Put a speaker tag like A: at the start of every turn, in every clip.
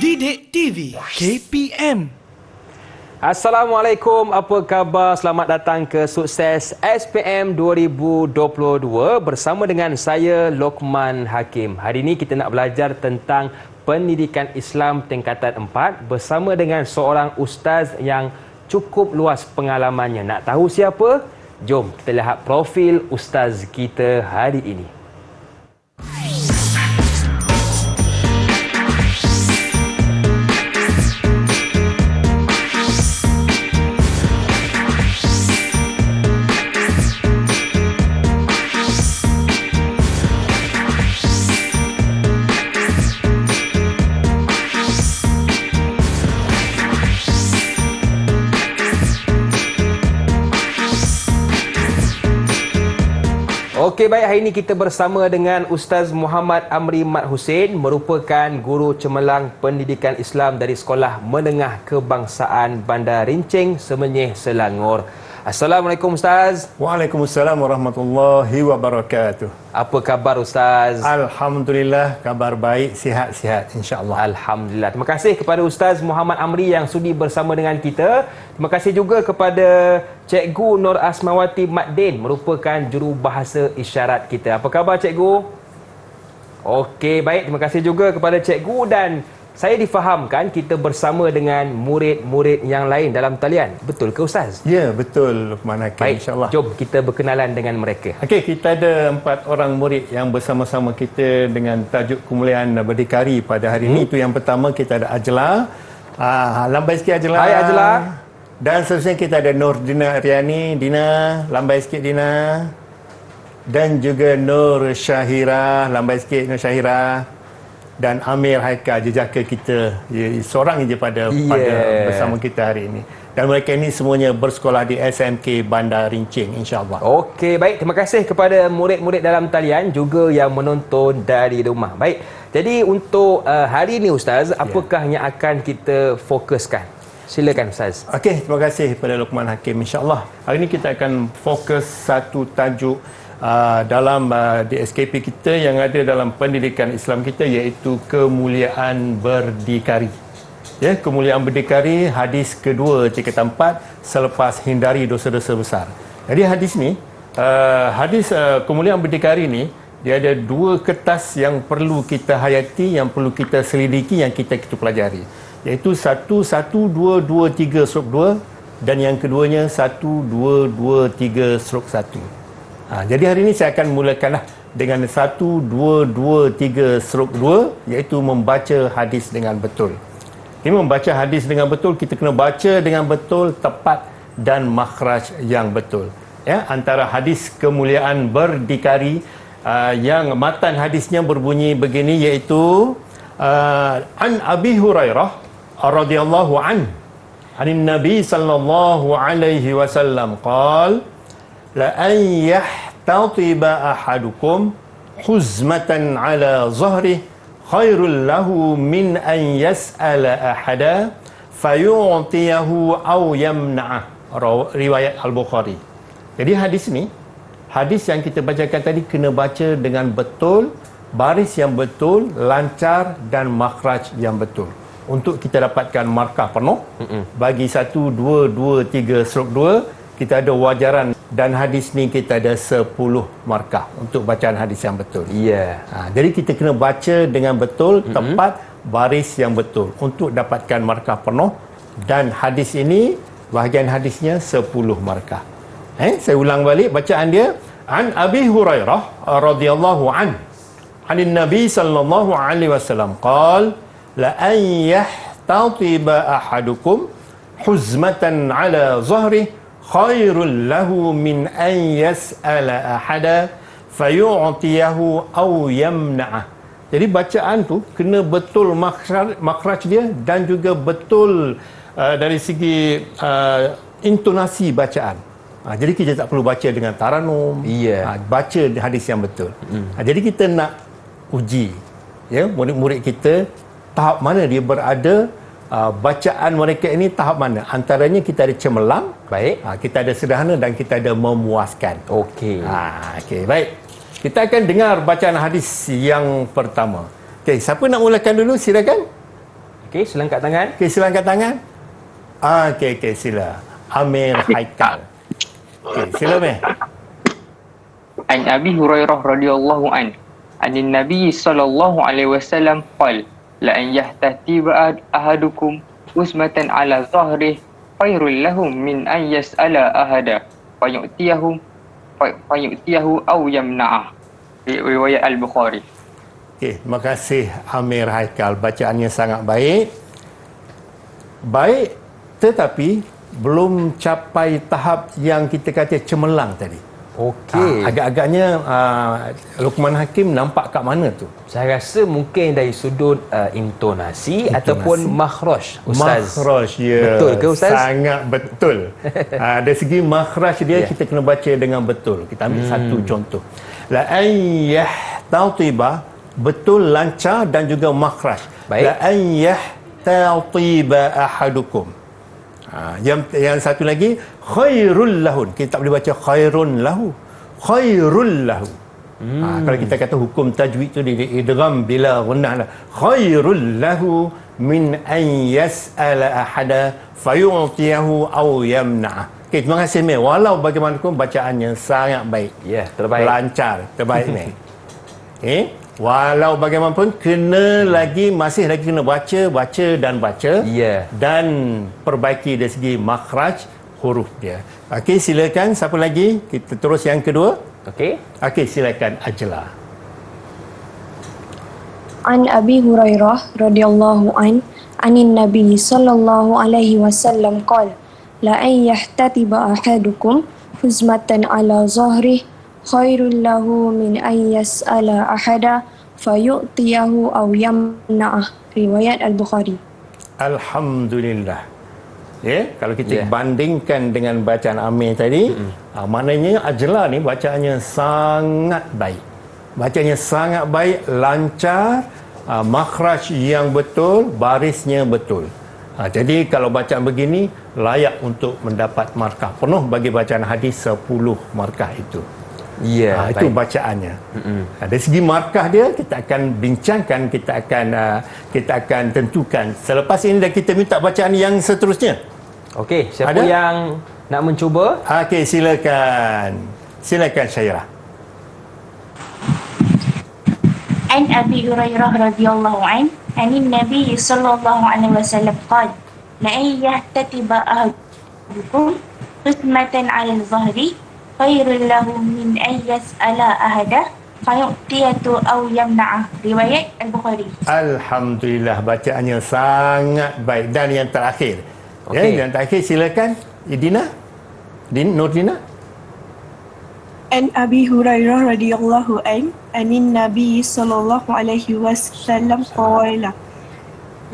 A: Didik TV KPM.
B: Assalamualaikum, apa khabar? Selamat datang ke Sukses SPM 2022 bersama dengan saya Lokman Hakim. Hari ini kita nak belajar tentang pendidikan Islam tingkatan 4 bersama dengan seorang ustaz yang cukup luas pengalamannya. Nak tahu siapa? Jom kita lihat profil ustaz kita hari ini. Okey, baik, hari ini kita bersama dengan Ustaz Muhammad Amri Mat Hussein, merupakan guru cemerlang pendidikan Islam dari Sekolah Menengah Kebangsaan Bandar Rincing, Semenyih, Selangor. Assalamualaikum Ustaz.
C: Waalaikumsalam warahmatullahi wabarakatuh.
B: Apa khabar Ustaz?
C: Alhamdulillah, kabar baik, sihat-sihat insya-Allah.
B: Alhamdulillah. Terima kasih kepada Ustaz Muhammad Amri yang sudi bersama dengan kita. Terima kasih juga kepada Cikgu Nur Asmawati Mat Din, merupakan jurubahasa isyarat kita. Apa khabar Cikgu? Okey, baik. Terima kasih juga kepada Cikgu, dan saya difahamkan kita bersama dengan murid-murid yang lain dalam talian. Betul ke Ustaz?
C: Ya, betul Luqman Hakim,
B: Baik,
C: insya-Allah.
B: jom kita berkenalan dengan mereka.
C: Okey, kita ada 4 orang murid yang bersama-sama kita dengan tajuk kemuliaan berdikari pada hari ini. Itu yang pertama, kita ada Ajla. Lambai sikit Ajla.
B: Hai Ajla.
C: Dan seterusnya kita ada Nur Dina Riani. Dina, lambai sikit Dina. Dan juga Nur Syahira, lambai sikit Nur Syahira. Dan Amir Haikal, jejaka kita, seorang je pada bersama kita hari ini. Dan mereka ini semuanya bersekolah di SMK Bandar Rincing, insya-Allah.
B: Okey, baik. Terima kasih kepada murid-murid dalam talian juga yang menonton dari rumah. Baik. Jadi untuk hari ini Ustaz, apakah yang akan kita fokuskan? Silakan Ustaz.
C: Okey, terima kasih kepada Luqman Hakim, insya-Allah. Hari ini kita akan fokus satu tajuk dalam di SKP kita yang ada dalam pendidikan Islam kita, iaitu kemuliaan berdikari. Ya, kemuliaan berdikari, hadis kedua tingkatan 4, selepas hindari dosa-dosa besar. Jadi hadis ni, kemuliaan berdikari ni, dia ada 2 kertas yang perlu kita hayati, yang perlu kita selidiki, yang kita pelajari. Iaitu 11223/2 dan yang keduanya 1223/1. Jadi hari ini saya akan mulakanlah dengan 1223/2, iaitu membaca hadis dengan betul. Ini membaca hadis dengan betul, kita kena baca dengan betul, tepat dan makhraj yang betul. Ya, antara hadis kemuliaan berdikari yang matan hadisnya berbunyi begini, iaitu an Abi Hurairah radhiyallahu an anin Nabi sallallahu alaihi wasallam qala la an yahtatiba ahadukum huzmatan ala zahri khairul lahu min an yas'ala ahada fayu'tiyahu aw yamna'ah. Riwayat Al-Bukhari. Jadi hadis ni, hadis yang kita bacakan tadi kena baca dengan betul, baris yang betul, lancar dan makhraj yang betul, untuk kita dapatkan markah penuh. Bagi 1223/2 kita ada wajaran, dan hadis ni kita ada 10 markah untuk bacaan hadis yang betul. Jadi kita kena baca dengan betul, tepat, baris yang betul untuk dapatkan markah penuh. Dan hadis ini, bahagian hadisnya 10 markah. Saya ulang balik bacaan dia. An Abi Hurairah radhiyallahu an anin Nabi sallallahu alaihi wasallam qala la an yahtatiba ahadukum huzmatan ala zahri khairul lahu min an yas'ala ahada fayu'tiyahu aw yamna'ah. Jadi bacaan tu kena betul makhraj dia, dan juga betul dari segi intonasi bacaan. Jadi kita tak perlu baca dengan taranum. Baca hadis yang betul. Jadi kita nak uji, ya, murid-murid kita tahap mana dia berada, bacaan mereka ini tahap mana. Antaranya kita ada cemerlang,
B: baik,
C: kita ada sederhana, dan kita ada memuaskan.
B: Okey.
C: Okey, baik. Kita akan dengar bacaan hadis yang pertama. Okey, siapa nak mulakan dulu? Silakan.
B: Okey, sila angkat tangan.
C: Okey, sila angkat tangan. Okey, sila. Amir Haikal. Okey, sila Amir.
D: An Abi Hurairah radhiyallahu an anin Nabi sallallahu alaihi wasallam qala la an yahtatiba ahadukum usmatan ala zahrihi khairul lahum min an yas'ala ahada fayu'tiyahu aw yamna'ah. Riwayat Al-Bukhari.
C: Okey, terima kasih Amir Haikal. Bacaannya sangat baik. Baik, tetapi belum capai tahap yang kita kata cemerlang tadi.
B: Okey.
C: Agak-agaknya Luqman Hakim nampak kat mana tu?
B: Saya rasa mungkin dari sudut intonasi ataupun makhraj, Ustaz.
C: Makhraj, ya.
B: Betul ke, Ustaz?
C: Sangat betul. Dari segi makhraj dia, kita kena baca dengan betul. Kita ambil satu contoh. La an yahtatiba, betul, lancar dan juga makhraj.
B: Baik.
C: La an yahtatiba ahadukum. Yang satu lagi, khairul lahun. Kita tak boleh baca khairun lahu. Khairul lahu. Kalau kita kata hukum tajwid tu dia idgham bila gunnah lah. Khairul lahu min an yas'ala ahada fayu'tiyahu aw yamna'ah. Okey, terima kasih Mei. Walau bagaimanapun bacaannya sangat baik.
B: Ya, terbaik.
C: Lancar, terbaik Mei. Walau bagaimanapun masih lagi kena baca dan baca.
B: Ya.
C: Dan perbaiki dari segi makhraj huruf dia. Okey, silakan siapa lagi? Kita terus yang kedua. Okey, silakan Ajla.
E: An Abi Hurairah radhiyallahu anin Nabi sallallahu alaihi wasallam qala la an yahtatiba ahadukum huzmatan ala zahrihi khairul lahu min an yas'ala ahada fayu'tiyahu aw yamna'ah. Riwayat Al-Bukhari.
C: Alhamdulillah. Kalau kita bandingkan dengan bacaan Amir tadi, maknanya Ajla ni bacaannya sangat baik. Bacaannya sangat baik, lancar, makhraj yang betul, barisnya betul. Jadi kalau bacaan begini layak untuk mendapat markah penuh bagi bacaan hadis 10 markah itu.
B: Ya,
C: itu bacaannya. Dari segi markah dia kita akan bincangkan, kita akan tentukan. Selepas ini dah kita minta bacaan yang seterusnya.
B: Okey, siapa yang nak mencuba?
C: Okey, silakan. Silakan Syairah.
F: An Abi Hurairah radhiyallahu anin Nabi sallallahu alaihi wasallam qala la an yahtatiba ahadukum husmatan 'ala al-zahri khairul lahu min an yas'ala ahada fayu'tiyatu aw yamna'ah. Riwayat Al-Bukhari.
C: Alhamdulillah, bacaannya sangat baik. Dan yang terakhir. Yang terakhir silakan Idina. Nurdina.
G: An Abi Hurairah radhiyallahu anin Nabi sallallahu alaihi wasallam qala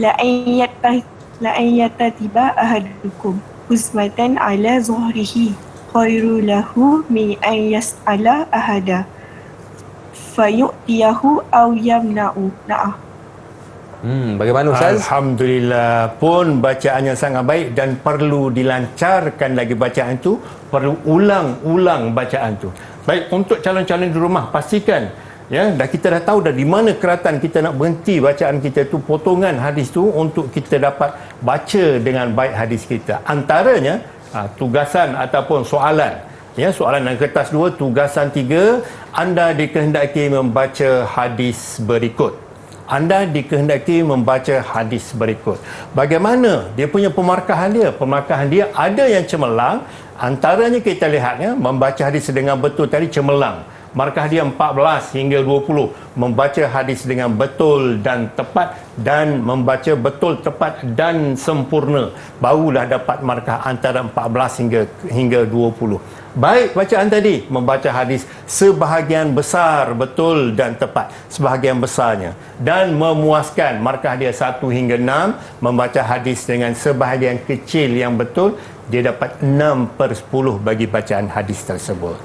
G: la an yattatiba ahadukum husmatan ala zuhrihi khairu lahu min an yas'ala ahada fayu'tiyahu aw yamna'u.
B: Bagaimana Ustaz?
C: Alhamdulillah, pun bacaannya sangat baik dan perlu dilancarkan lagi bacaan itu, perlu ulang-ulang bacaan itu. Baik, untuk calon-calon di rumah, pastikan dah kita dah tahu dah di mana keratan kita nak berhenti bacaan kita tu, potongan hadis tu untuk kita dapat baca dengan baik hadis kita. Antaranya tugasan ataupun soalan. Soalan dalam kertas 2, tugasan 3, anda dikehendaki membaca hadis berikut. Anda dikehendaki membaca hadis berikut. Bagaimana dia punya pemarkahan dia? Pemarkahan dia ada yang cemerlang. Antaranya kita lihat membaca hadis dengan betul tadi cemerlang. Markah dia 14 hingga 20. Membaca hadis dengan betul dan tepat, dan membaca betul, tepat dan sempurna. Barulah dapat markah antara 14 hingga 20. Baik bacaan tadi, membaca hadis sebahagian besar betul dan tepat, sebahagian besarnya, dan memuaskan, markah dia 1 hingga 6. Membaca hadis dengan sebahagian kecil yang betul, dia dapat 6/10 bagi bacaan hadis tersebut.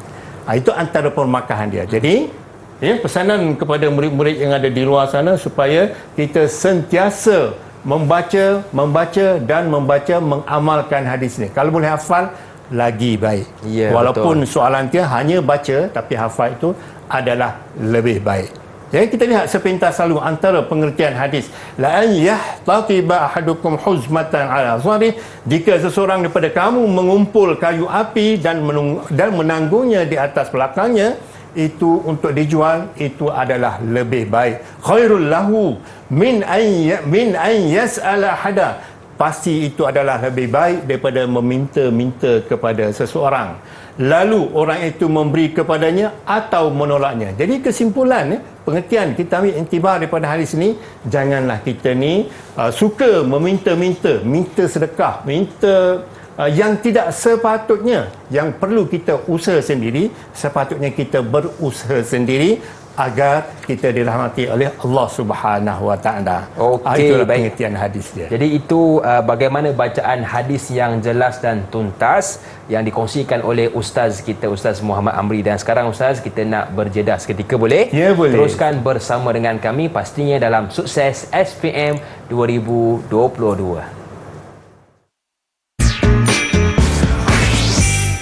C: Itu antara pemarkahan dia. Jadi pesanan kepada murid-murid yang ada di luar sana supaya kita sentiasa membaca, mengamalkan hadis ni. Kalau boleh hafal, lagi baik. Walaupun betul, soalan dia hanya baca, tapi hafal itu adalah lebih baik. Ya, kita lihat sepintas lalu antara pengertian hadis la an yahtatiba ahadukum huzmatan ala zahri, jika seseorang daripada kamu mengumpul kayu api dan menanggungnya di atas belakangnya, itu untuk dijual, itu adalah lebih baik. Khairul lahu min an yas'ala hada, pasti itu adalah lebih baik daripada meminta-minta kepada seseorang lalu orang itu memberi kepadanya atau menolaknya. Jadi kesimpulan, pengertian kita ambil intibar daripada hadis ini, janganlah kita ni suka meminta-minta, minta sedekah, minta yang tidak sepatutnya. Yang perlu kita usaha sendiri, sepatutnya kita berusaha sendiri agar kita dirahmati oleh Allah Subhanahu Wa Taala.
B: Okey,
C: itulah
B: baik.
C: pengertian hadis dia.
B: Jadi itu bagaimana bacaan hadis yang jelas dan tuntas yang dikongsikan oleh Ustaz kita, Ustaz Muhammad Amri. Dan sekarang Ustaz, kita nak berjeda seketika, boleh?
C: Ya, boleh.
B: Teruskan bersama dengan kami pastinya dalam Sukses SPM 2022.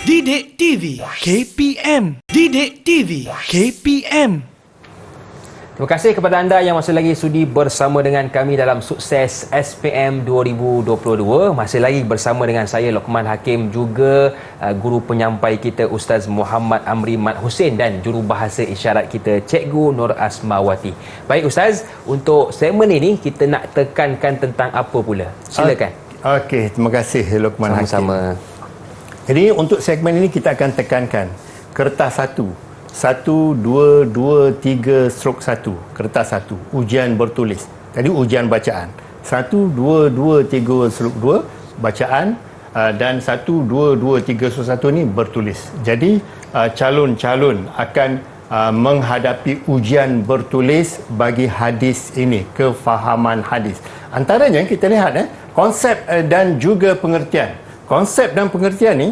A: Didik TV KPM. Didik TV KPM.
B: Terima kasih kepada anda yang masih lagi sudi bersama dengan kami dalam Sukses SPM 2022. Masih lagi bersama dengan saya Lokman Hakim, juga guru penyampai kita Ustaz Muhammad Amri Mat Hussein dan jurubahasa isyarat kita Cikgu Nur Asmawati. Baik Ustaz, untuk segmen ini kita nak tekankan tentang apa pula? Silakan.
C: Okey, terima kasih Lokman Hakim.
B: Sama-sama.
C: Jadi untuk segmen ini kita akan tekankan kertas 1, 2, 2, 3/1, kertas 1, ujian bertulis. Tadi ujian bacaan. 1, 2, 2, 3/2 bacaan, dan 1, 2, 2, 3/1 ni bertulis. Jadi calon-calon akan menghadapi ujian bertulis bagi hadis ini, kefahaman hadis. Antaranya kita lihat konsep dan juga pengertian. Konsep dan pengertian ni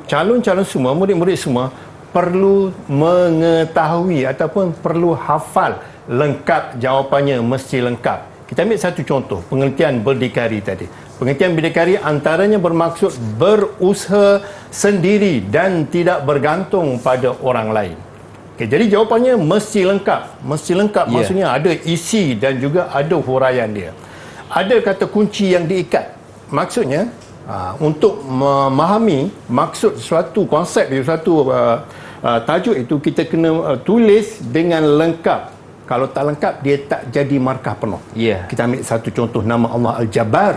C: calon-calon semua, murid-murid semua perlu mengetahui ataupun perlu hafal lengkap, jawapannya mesti lengkap. Kita ambil satu contoh, pengertian berdikari tadi. Pengertian berdikari antaranya bermaksud berusaha sendiri dan tidak bergantung pada orang lain. Okay, jadi jawapannya mesti lengkap. Mesti lengkap maksudnya ada isi dan juga ada huraian dia. Ada kata kunci yang diikat. Maksudnya untuk memahami maksud suatu konsep, suatu tajuk itu, kita kena tulis dengan lengkap. Kalau tak lengkap, dia tak jadi markah penuh. Kita ambil satu contoh, nama Allah Al-Jabbar.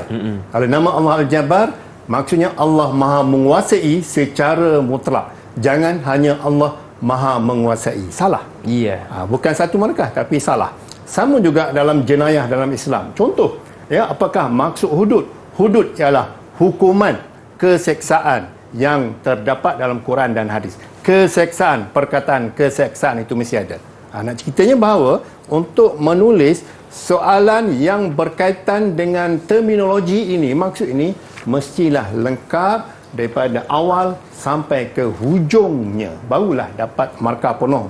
C: Kalau nama Allah Al-Jabbar, maksudnya Allah Maha menguasai secara mutlak. Jangan hanya Allah Maha menguasai. Salah. Bukan satu markah, tapi salah. Sama juga dalam jenayah dalam Islam. Contoh, apakah maksud hudud? Hudud ialah hukuman, keseksaan yang terdapat dalam Quran dan hadis. Keseksaan, perkataan keseksaan itu mesti ada. Nak ceritanya bahawa untuk menulis soalan yang berkaitan dengan terminologi ini, maksud ini, mestilah lengkap daripada awal sampai ke hujungnya, barulah dapat markah penuh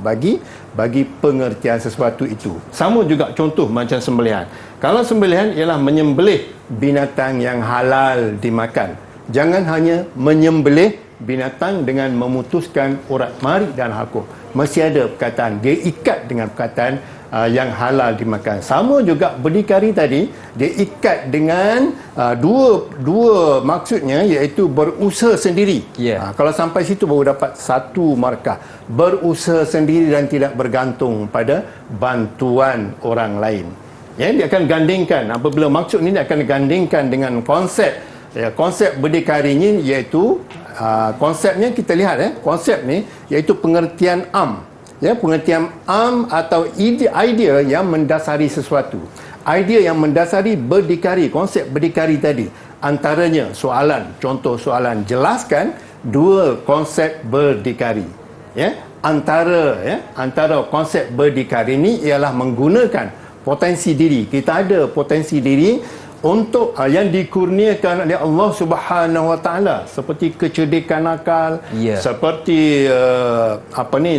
C: bagi pengertian sesuatu itu. Sama juga contoh macam sembelihan. Kalau sembelihan ialah menyembelih binatang yang halal dimakan. Jangan hanya menyembelih binatang dengan memutuskan urat marik dan halkuh. Mesti ada perkataan, dia ikat dengan perkataan yang halal dimakan. Sama juga berdikari tadi, dia ikat dengan dua maksudnya, iaitu berusaha sendiri. Kalau sampai situ baru dapat satu markah. Berusaha sendiri dan tidak bergantung pada bantuan orang lain. Dia akan gandingkan, apabila maksud ini dia akan gandingkan dengan konsep. Konsep berdikarinya iaitu konsepnya kita lihat konsep ni iaitu pengertian am. Pengertian am atau idea yang mendasari sesuatu. Idea yang mendasari berdikari, konsep berdikari tadi. Antaranya soalan, contoh soalan, jelaskan dua konsep berdikari. Antara konsep berdikari ini ialah menggunakan potensi diri. Kita ada potensi diri untuk yang dikurniakan oleh Allah Subhanahu Wa Taala, seperti kecerdikan akal, seperti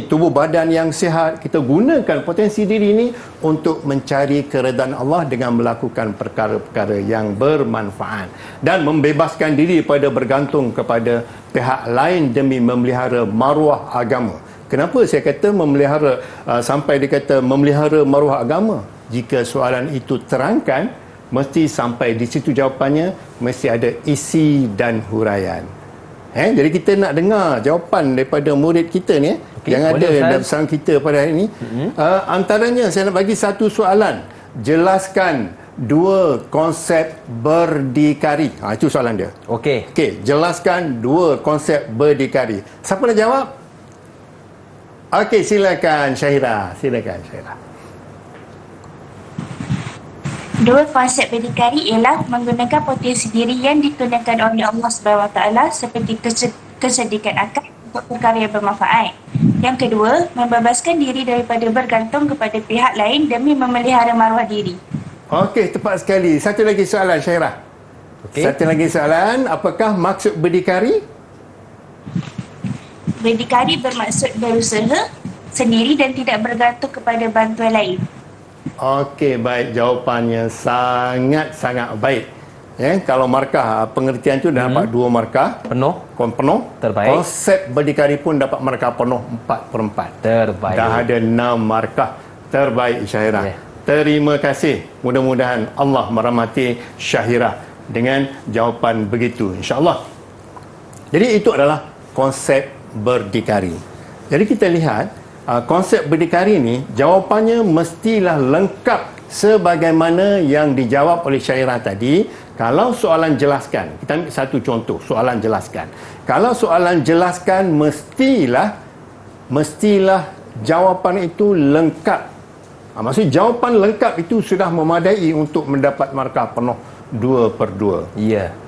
C: tubuh badan yang sihat. Kita gunakan potensi diri ini untuk mencari keredaan Allah dengan melakukan perkara-perkara yang bermanfaat dan membebaskan diri pada bergantung kepada pihak lain demi memelihara maruah agama. Kenapa saya kata memelihara sampai dia kata memelihara maruah agama? Jika soalan itu terangkan, mesti sampai di situ jawapannya, mesti ada isi dan huraian. Jadi kita nak dengar jawapan daripada murid kita ni yang ada dalam pesanan kita pada hari ini. Antaranya saya nak bagi satu soalan. Jelaskan dua konsep berdikari. Itu soalan dia. Okey, jelaskan dua konsep berdikari. Siapa nak jawab? Okey, silakan Syahira.
F: Dua konsep berdikari ialah menggunakan potensi diri yang diturunkan oleh Allah SWT seperti kecerdikan akal untuk perkara yang bermanfaat. Yang kedua, membebaskan diri daripada bergantung kepada pihak lain demi memelihara maruah diri.
C: Okey, tepat sekali. Satu lagi soalan Syahira. Satu lagi soalan, apakah maksud berdikari?
F: Berdikari bermaksud berusaha sendiri dan tidak bergantung kepada bantuan lain.
C: Okey, baik. Jawapannya sangat-sangat baik. Kalau markah pengertian tu dah dapat 2 markah. Penuh. Terbaik. Konsep berdikari pun dapat markah penuh 4/4.
B: Terbaik.
C: Dah ada 6 markah. Terbaik Syahira. Terima kasih. Mudah-mudahan Allah merahmati Syahira dengan jawapan begitu, insya-Allah. Jadi itu adalah konsep berdikari. Jadi kita lihat konsep berdikari ni jawapannya mestilah lengkap sebagaimana yang dijawab oleh Syahira tadi. Kalau soalan jelaskan, kita ambil satu contoh, soalan jelaskan. Kalau soalan jelaskan mestilah jawapan itu lengkap. Maksud jawapan lengkap itu sudah memadai untuk mendapat markah penuh 2/2.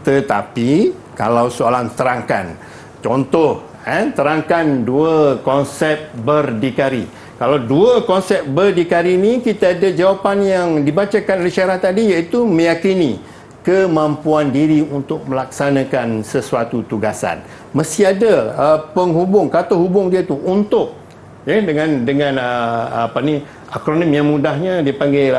C: Tetapi kalau soalan terangkan, contoh terangkan dua konsep berdikari. Kalau dua konsep berdikari ini, kita ada jawapan yang dibacakan oleh Syahira tadi, iaitu meyakini kemampuan diri untuk melaksanakan sesuatu tugasan. Mesti ada penghubung, kata hubung dia tu untuk, dengan akronim yang mudahnya dipanggil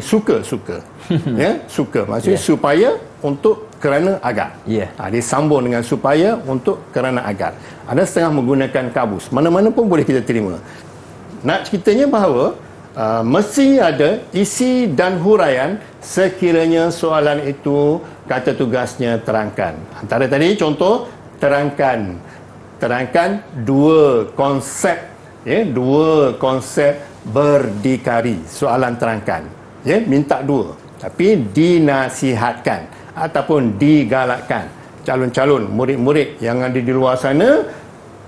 C: suka. Suka maksudnya supaya, untuk, kerana, agar. Dia sambung dengan supaya, untuk, kerana, agar. Ada setengah menggunakan kabus. Mana-mana pun boleh kita terima. Nak ceritanya bahawa mesti ada isi dan huraian sekiranya soalan itu kata tugasnya terangkan. Antara tadi contoh, terangkan dua konsep, dua konsep berdikari. Soalan terangkan, minta dua, tapi dinasihatkan ataupun digalakkan calon-calon murid-murid yang ada di luar sana,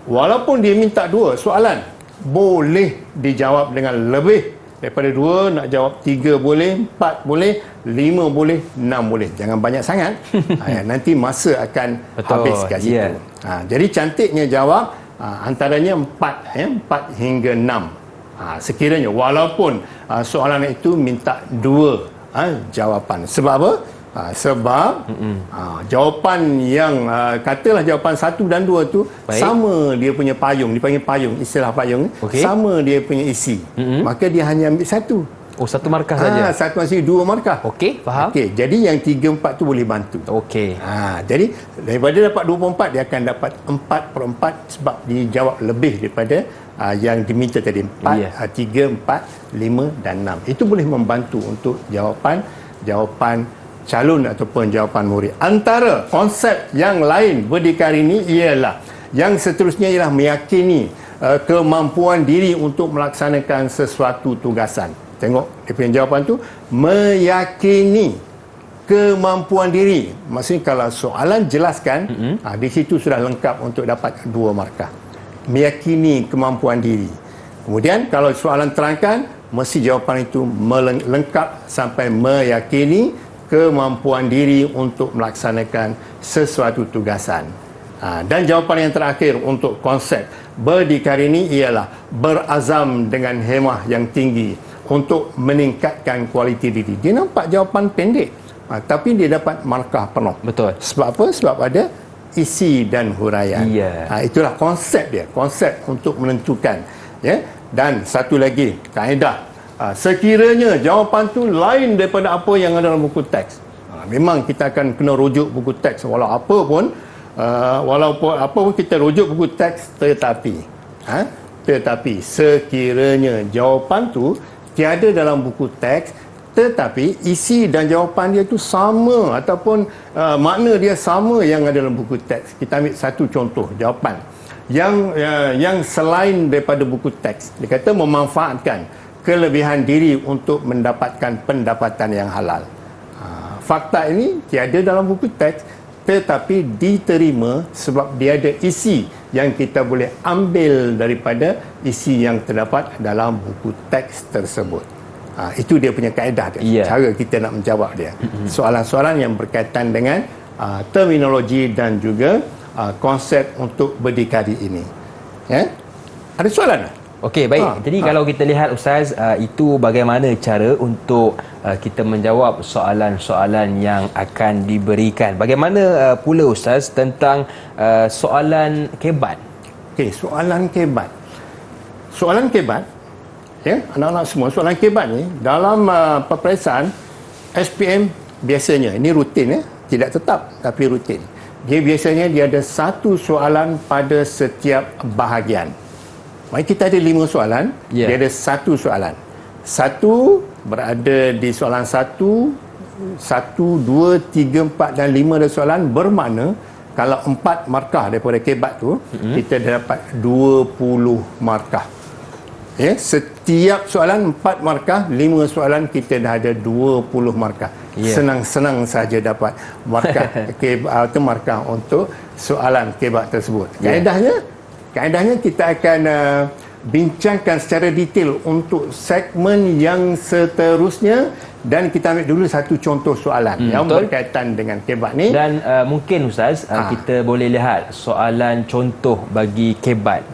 C: walaupun dia minta dua soalan, boleh dijawab dengan lebih daripada 2, nak jawab 3 boleh, 4 boleh, 5 boleh, 6 boleh. Jangan banyak sangat. Nanti masa akan habis kat situ. Jadi cantiknya jawab antaranya 4 hingga 6. Sekiranya walaupun soalan itu minta 2 jawapan. Sebab apa? Sebab jawapan yang katalah jawapan 1 dan 2 tu sama dia punya payung, dipanggil payung, istilah payung, sama dia punya isi. Maka dia hanya ambil 1.
B: Satu markah saja.
C: Satu masih 2 markah.
B: Faham.
C: Jadi yang 3, 4 tu boleh bantu. Jadi daripada dapat 2/4 dia akan dapat 4/4 sebab dijawab lebih daripada yang diminta tadi, 4, 3, 4, 5 dan 6. Itu boleh membantu untuk jawapan calon ataupun jawapan murid. Antara konsep yang lain berdikari ini ialah, yang seterusnya ialah meyakini kemampuan diri untuk melaksanakan sesuatu tugasan. Tengok dia punya jawapan tu, meyakini kemampuan diri. Maksudnya kalau soalan jelaskan, di situ sudah lengkap untuk dapat 2 markah. Meyakini kemampuan diri. Kemudian kalau soalan terangkan, mesti jawapan itu lengkap sampai meyakini kemampuan diri untuk melaksanakan sesuatu tugasan. Dan jawapan yang terakhir untuk konsep berdikari ini ialah berazam dengan hemah yang tinggi untuk meningkatkan kualiti diri. Dia nampak jawapan pendek, tapi dia dapat markah penuh.
B: Betul.
C: Sebab apa? Sebab ada isi dan huraian. Itulah konsep dia, konsep untuk menentukan. Dan satu lagi kaedah, sekiranya jawapan tu lain daripada apa yang ada dalam buku teks, memang kita akan kena rujuk buku teks. Walaupun kita rujuk buku teks, tetapi Tetapi sekiranya jawapan tu tiada dalam buku teks, tetapi isi dan jawapan dia tu sama ataupun makna dia sama yang ada dalam buku teks. Kita ambil satu contoh jawapan yang selain daripada buku teks. Dia kata memanfaatkan kelebihan diri untuk mendapatkan pendapatan yang halal. Fakta ini tiada dalam buku teks, tetapi diterima sebab dia ada isi yang kita boleh ambil daripada isi yang terdapat dalam buku teks tersebut. Itu dia punya kaedah dia. Cara kita nak menjawab dia. Soalan-soalan yang berkaitan dengan terminologi dan juga konsep untuk berdikari ini. Ada soalan tak?
B: Okey, baik. Jadi kalau kita lihat Ustaz, itu bagaimana cara untuk kita menjawab soalan-soalan yang akan diberikan. Bagaimana pula Ustaz tentang soalan kebat?
C: Okey, soalan kebat. Soalan kebat, anak-anak semua, soalan kebat ni dalam peperiksaan SPM biasanya, ini rutin tidak tetap tapi rutin. Dia biasanya dia ada satu soalan pada setiap bahagian. Mari kita ada 5 soalan, dia ada satu soalan. Satu berada di soalan 1, 2, 3, 4 dan 5 ada soalan, bermakna kalau 4 markah daripada kebat tu, kita dapat 20 markah. Setiap soalan 4 markah, 5 soalan kita dah ada 20 markah. Senang-senang saja dapat markah kebat, markah untuk soalan kebat tersebut. Kaedahnya kita akan bincangkan secara detail untuk segmen yang seterusnya, dan kita ambil dulu satu contoh soalan yang berkaitan dengan kebat ni. Dan
B: mungkin Ustaz, kita boleh lihat soalan contoh bagi kebat.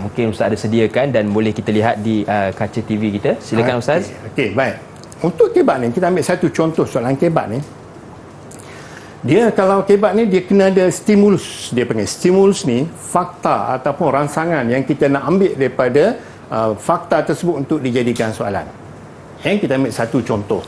B: Mungkin Ustaz ada sediakan dan boleh kita lihat di kaca TV kita. Silakan Ustaz.
C: Okey, baik. Untuk kebat ni, kita ambil satu contoh soalan kebat ni. Dia kalau kebat ni dia kena ada stimulus. Dia panggil stimulus ni fakta ataupun rangsangan yang kita nak ambil daripada fakta tersebut untuk dijadikan soalan. Kita ambil satu contoh.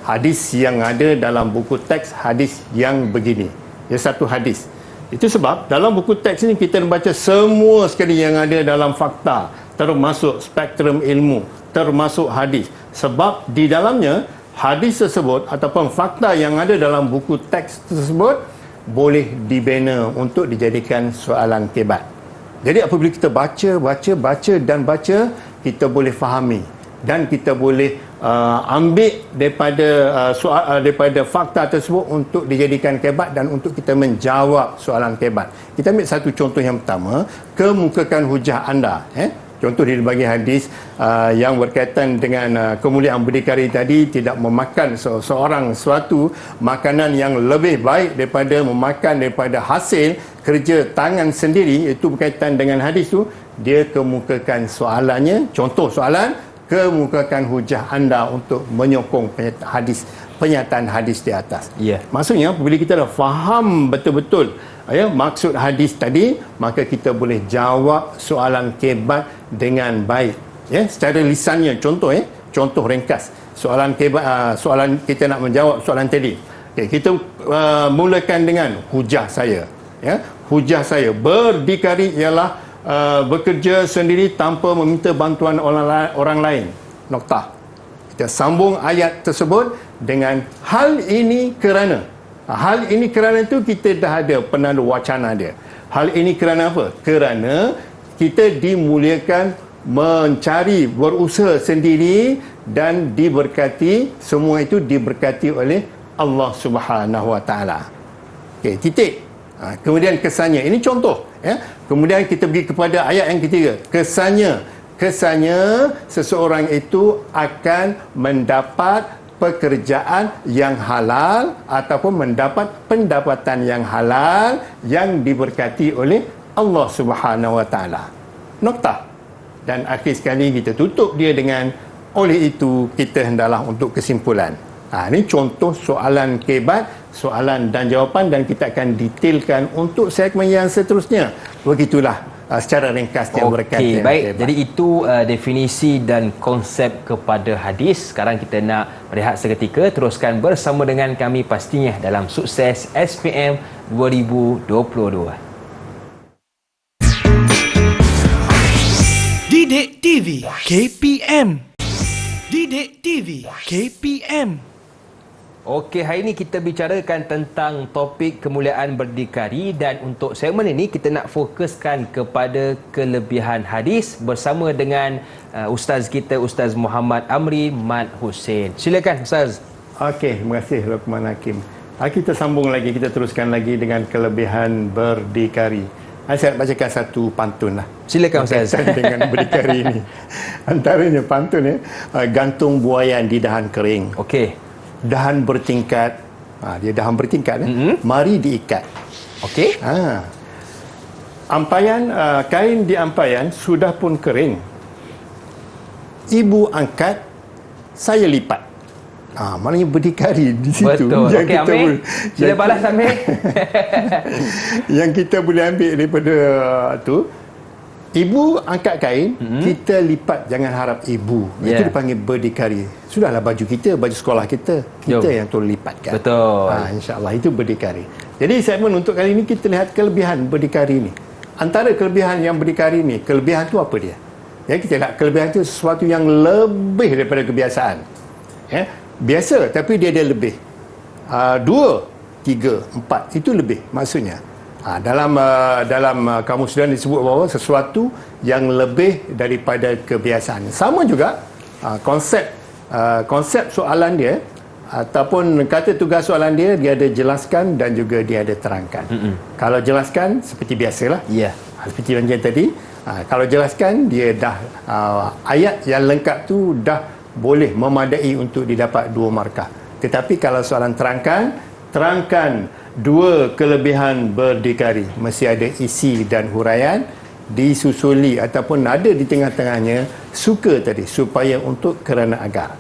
C: Hadis yang ada dalam buku teks, hadis yang begini. Dia satu hadis. Itu sebab dalam buku teks ni kita membaca semua sekali yang ada dalam fakta, termasuk spektrum ilmu, termasuk hadis. Sebab di dalamnya hadis tersebut ataupun fakta yang ada dalam buku teks tersebut boleh dibina untuk dijadikan soalan kebat. Jadi apabila kita baca, kita boleh fahami dan kita boleh ambil daripada fakta tersebut untuk dijadikan kebat dan untuk kita menjawab soalan kebat. Kita ambil satu contoh yang pertama, kemukakan hujah anda. Contoh dia bagi hadis yang berkaitan dengan kemuliaan berdikari tadi, tidak memakan seorang suatu makanan yang lebih baik daripada memakan daripada hasil kerja tangan sendiri. Itu berkaitan dengan hadis tu. Dia kemukakan soalannya, contoh soalan, kemukakan hujah anda untuk menyokong penyataan hadis di atas. Maksudnya apabila kita dah faham betul-betul maksud hadis tadi, maka kita boleh jawab soalan kebat dengan baik. Secara lisannya, contoh ringkas. Soalan kebat, soalan kita nak menjawab soalan tadi. Kita mulakan dengan hujah saya. Hujah saya, berdikari ialah bekerja sendiri tanpa meminta bantuan orang lain. Noktah. Kita sambung ayat tersebut dengan hal ini kerana. Hal ini kerana itu kita dah ada penanda wacana dia. Hal ini kerana apa? Kerana kita dimuliakan mencari, berusaha sendiri dan diberkati. Semua itu diberkati oleh Allah Subhanahu Wa Taala. Okey, titik. Kemudian kesannya. Ini contoh. Kemudian kita pergi kepada ayat yang ketiga. Kesannya seseorang itu akan mendapat pekerjaan yang halal ataupun mendapat pendapatan yang halal yang diberkati oleh Allah Subhanahu Wa Taala. Noktah. Dan akhir sekali kita tutup dia dengan oleh itu kita hendaklah untuk kesimpulan. Ini contoh soalan kebat, soalan dan jawapan, dan kita akan detailkan untuk segmen yang seterusnya. Begitulah secara ringkas yang berkaitan.
B: Baik. Jadi itu definisi dan konsep kepada hadis. Sekarang kita nak berehat seketika. Teruskan bersama dengan kami pastinya dalam Sukses SPM 2022.
A: Didik TV KPM. Didik TV KPM.
B: Okey, hari ini kita bicarakan tentang topik kemuliaan berdikari, dan untuk segmen ini kita nak fokuskan kepada kelebihan hadis bersama dengan Ustaz kita, Ustaz Muhammad Amri Mat Hussein. Silakan Ustaz.
C: Okey, terima kasih Luqman Hakim. Kita sambung lagi, kita teruskan lagi dengan kelebihan berdikari. Saya nak bacakan satu pantun lah.
B: Silakan Ustaz.
C: Dengan berdikari ini. Antaranya pantun gantung buaian di dahan kering.
B: Okey.
C: Dahan bertingkat. Dia dahan bertingkat. Mari diikat.
B: Okey.
C: Ampayan, kain di ampayan sudah pun kering. Ibu angkat, saya lipat. Maknanya berdikari di situ.
B: Betul. Okey, Amir. Sila balas, Amir.
C: Yang kita boleh ambil daripada tu, ibu angkat kain, kita lipat, jangan harap ibu. Itu dipanggil berdikari. Sudahlah baju kita, baju sekolah kita yang tolong lipatkan.
B: Betul.
C: InsyaAllah itu berdikari. Jadi segmen untuk kali ini kita lihat kelebihan berdikari ini. Antara kelebihan yang berdikari ini, kelebihan tu apa dia? Kita lihat kelebihan tu sesuatu yang lebih daripada kebiasaan. Biasa tapi dia ada lebih. 2, 3, 4 itu lebih maksudnya. Dalam kamus dan disebut bahawa sesuatu yang lebih daripada kebiasaan. Sama juga konsep soalan dia ataupun kata tugas soalan dia ada jelaskan dan juga dia ada terangkan. Kalau jelaskan seperti biasalah. Seperti yang tadi. Kalau jelaskan dia dah ayat yang lengkap tu dah boleh memadai untuk didapat 2 markah. Tetapi kalau soalan terangkan 2 kelebihan berdikari, mesti ada isi dan huraian, disusuli ataupun ada di tengah-tengahnya suka tadi, supaya untuk kerana agar.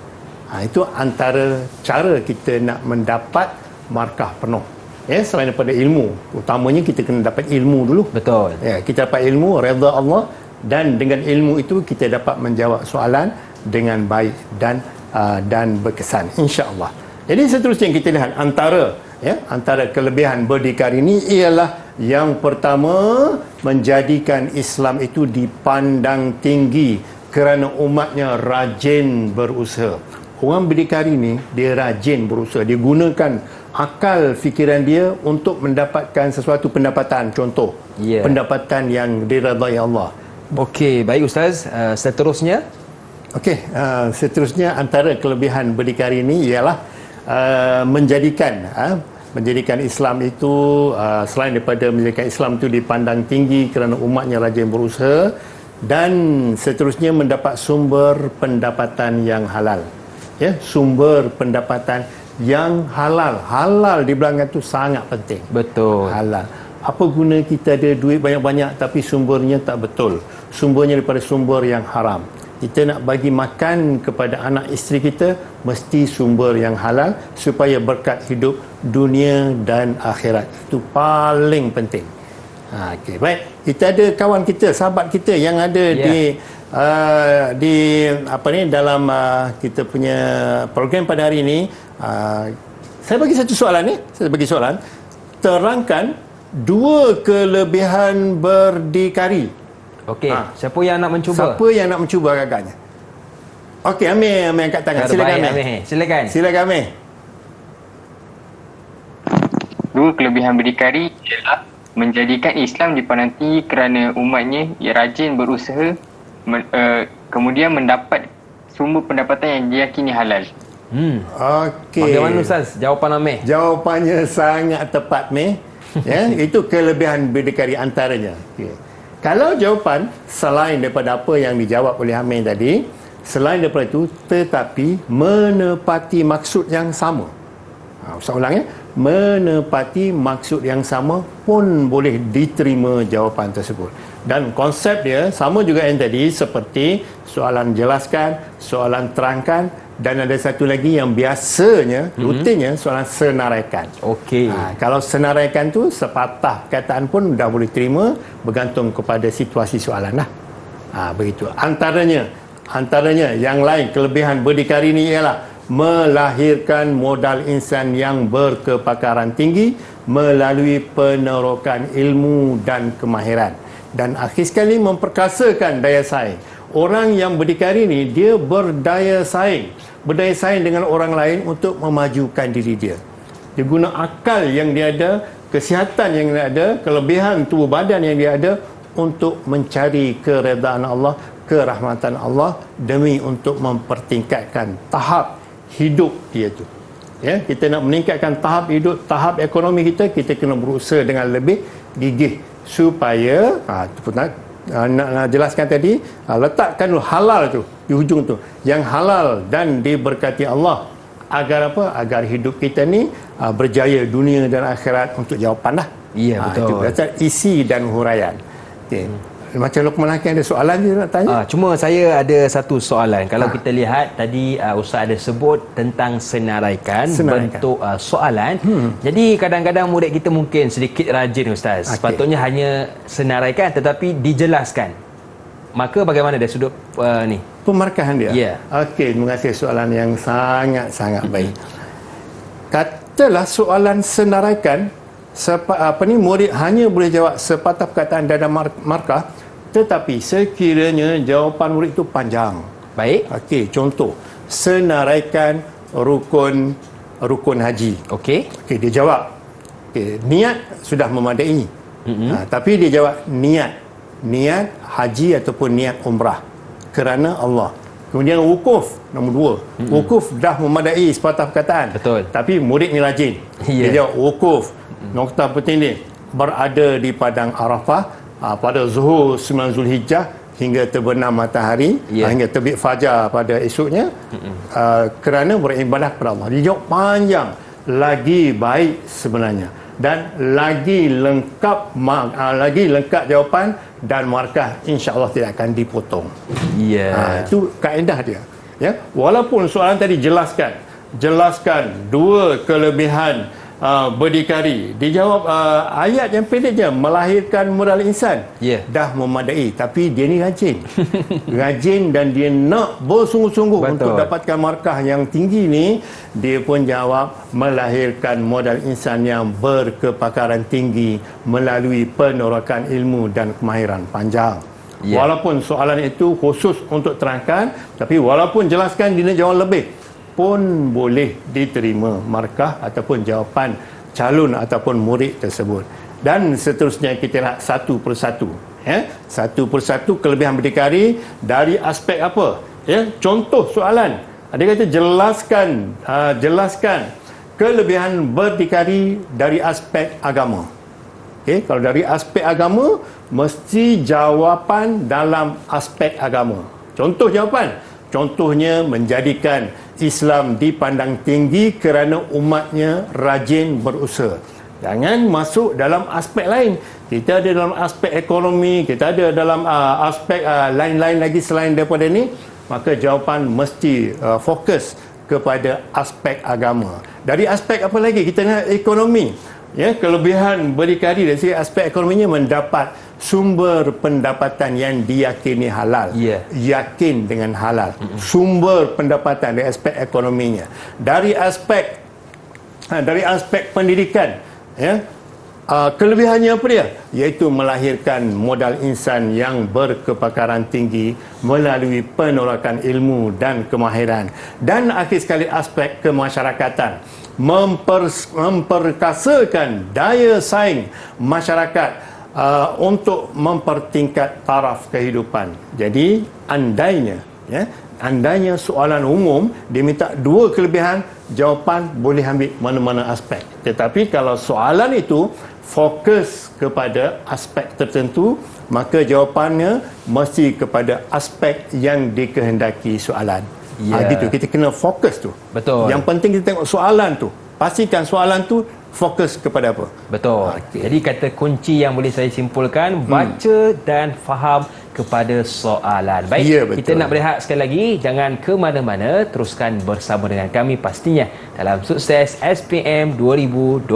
C: Itu antara cara kita nak mendapat markah penuh. Selain daripada ilmu, utamanya kita kena dapat ilmu dulu.
B: Betul.
C: Kita dapat ilmu, redha Allah, dan dengan ilmu itu kita dapat menjawab soalan dengan baik dan berkesan, insya-Allah. Jadi seterusnya kita lihat antara kelebihan berdikari ini ialah yang pertama, menjadikan Islam itu dipandang tinggi kerana umatnya rajin berusaha. Orang berdikari ni dia rajin berusaha, dia gunakan akal fikiran dia untuk mendapatkan sesuatu pendapatan, contoh pendapatan yang diredai Allah.
B: Okey, baik Ustaz. Seterusnya
C: seterusnya antara kelebihan berdikari ini ialah menjadikan Islam itu selain daripada menjadikan Islam itu dipandang tinggi kerana umatnya rajin berusaha, dan seterusnya mendapat sumber pendapatan yang halal. Sumber pendapatan yang halal di belakang itu sangat penting.
B: Betul.
C: Halal. Apa guna kita ada duit banyak-banyak tapi sumbernya tak betul, sumbernya daripada sumber yang haram. Kita nak bagi makan kepada anak isteri kita, mesti sumber yang halal supaya berkat hidup dunia dan akhirat. Itu paling penting. Okey, baik. Kita ada kawan kita, sahabat kita yang ada dalam kita punya program pada hari ini. Saya bagi satu soalan ni. Terangkan 2 kelebihan berdikari.
B: Okey, siapa yang nak mencuba?
C: Siapa yang nak mencuba agaknya? Okey, Amir angkat tangan. Silakan Amir. Silakan Amir.
D: 2 kelebihan berdikari ialah menjadikan Islam dipandang tinggi kerana umatnya rajin berusaha, kemudian mendapat sumber pendapatan yang diyakini halal.
C: Okey.
B: Bagaimana Ustaz jawapan Amir?
C: Jawapannya sangat tepat, Amir. Itu kelebihan berdikari antaranya. Kalau jawapan selain daripada apa yang dijawab oleh Amir tadi, selain daripada itu tetapi menepati maksud yang sama. Saya ulang menepati maksud yang sama pun boleh diterima jawapan tersebut. Dan konsep dia sama juga yang tadi, seperti soalan jelaskan, soalan terangkan, dan ada satu lagi yang biasanya rutinnya soalan senaraikan.
B: Okey.
C: Kalau senaraikan tu sepatah perkataan pun dah boleh terima, bergantung kepada situasi soalan lah. Begitu. Antaranya yang lain kelebihan berdikari ini ialah melahirkan modal insan yang berkepakaran tinggi melalui penerokan ilmu dan kemahiran, dan akhir sekali memperkasakan daya saing. orang yang berdikari ni dia berdaya saing dengan orang lain untuk memajukan diri dia. Dia guna akal yang dia ada, kesihatan yang dia ada, kelebihan tubuh badan yang dia ada untuk mencari keredaan Allah, kerahmatan Allah demi untuk mempertingkatkan tahap hidup dia tu. Ya, kita nak meningkatkan tahap hidup, tahap ekonomi kita kena berusaha dengan lebih gigih supaya nak jelaskan tadi, letakkan halal tu di hujung tu, yang halal dan diberkati Allah, agar apa? Agar hidup kita ni berjaya dunia dan akhirat untuk jawapan dah.
B: Ya, betul.
C: Itu isi dan huraian. Okay. Macam Luqman Hakim ada soalan je nak tanya?
B: Cuma saya ada satu soalan. Kalau kita lihat tadi Ustaz ada sebut tentang senaraikan. Bentuk soalan. Jadi kadang-kadang murid kita mungkin sedikit rajin Ustaz. Sepatutnya hanya senaraikan tetapi dijelaskan. Maka bagaimana dari sudut ni?
C: Pemarkahan dia?
B: Ya.
C: Okey, terima kasih, soalan yang sangat-sangat baik. Katalah soalan senaraikan, murid hanya boleh jawab sepatah perkataan dan markah, tetapi sekiranya jawapan murid itu panjang.
B: Baik.
C: Okey, contoh senaraikan rukun haji.
B: Okey.
C: Okey, dia jawab. Okey, niat sudah memadai. Tapi dia jawab niat haji ataupun niat umrah kerana Allah. Kemudian wukuf, nombor 2. Wukuf dah memadai sepatah perkataan.
B: Betul.
C: Tapi murid ni rajin. Dia jawab wukuf. Nokta penting ni, berada di padang Arafah pada zuhur 9 Zulhijjah hingga terbenam matahari, hingga terbit fajar pada esoknya, kerana beribadah kepada Allah. Dia jawab panjang, lagi baik sebenarnya, dan lagi lengkap jawapan, dan markah insya-Allah tidak akan dipotong. Itu kaedah dia. Ya, walaupun soalan tadi jelaskan dua kelebihan berdikari, dijawab ayat yang pendek je, melahirkan modal insan, dah memadai. Tapi dia ni rajin dan dia nak bersungguh-sungguh untuk dapatkan markah yang tinggi ni. Dia pun jawab melahirkan modal insan yang berkepakaran tinggi melalui penerakan ilmu dan kemahiran. Panjang. Walaupun soalan itu khusus untuk terangkan, tapi walaupun jelaskan dia jawab lebih pun boleh diterima markah ataupun jawapan calon ataupun murid tersebut. Dan seterusnya kita nak satu persatu. Satu persatu kelebihan berdikari dari aspek apa? Contoh soalan. Dia kata jelaskan kelebihan berdikari dari aspek agama. Kalau dari aspek agama, mesti jawapan dalam aspek agama. Contoh jawapan. Contohnya menjadikan Islam dipandang tinggi kerana umatnya rajin berusaha. Jangan masuk dalam aspek lain. Kita ada dalam aspek ekonomi, kita ada dalam aspek lain-lain lagi selain daripada ini. Maka jawapan mesti fokus kepada aspek agama. Dari aspek apa lagi? Kita nak ekonomi. Kelebihan berdikari dari segi aspek ekonominya, mendapat sumber pendapatan yang diyakini halal. Yakin dengan halal. Sumber pendapatan dari aspek ekonominya. Dari aspek pendidikan, kelebihannya apa dia? Iaitu melahirkan modal insan yang berkepakaran tinggi melalui penerakan ilmu dan kemahiran. Dan akhir sekali aspek kemasyarakatan, memperkasakan daya saing masyarakat untuk mempertingkat taraf kehidupan. Jadi andainya soalan umum dia minta dua kelebihan, jawapan boleh ambil mana-mana aspek. Tetapi kalau soalan itu fokus kepada aspek tertentu, maka jawapannya mesti kepada aspek yang dikehendaki soalan. Gitu, kita kena fokus tu.
B: Betul.
C: Yang penting kita tengok soalan tu. Pastikan soalan tu fokus kepada apa.
B: Betul. Jadi kata kunci yang boleh saya simpulkan, baca dan faham kepada soalan. Baik, kita nak berehat sekali lagi. Jangan ke mana-mana, teruskan bersama dengan kami pastinya dalam Sukses SPM 2022.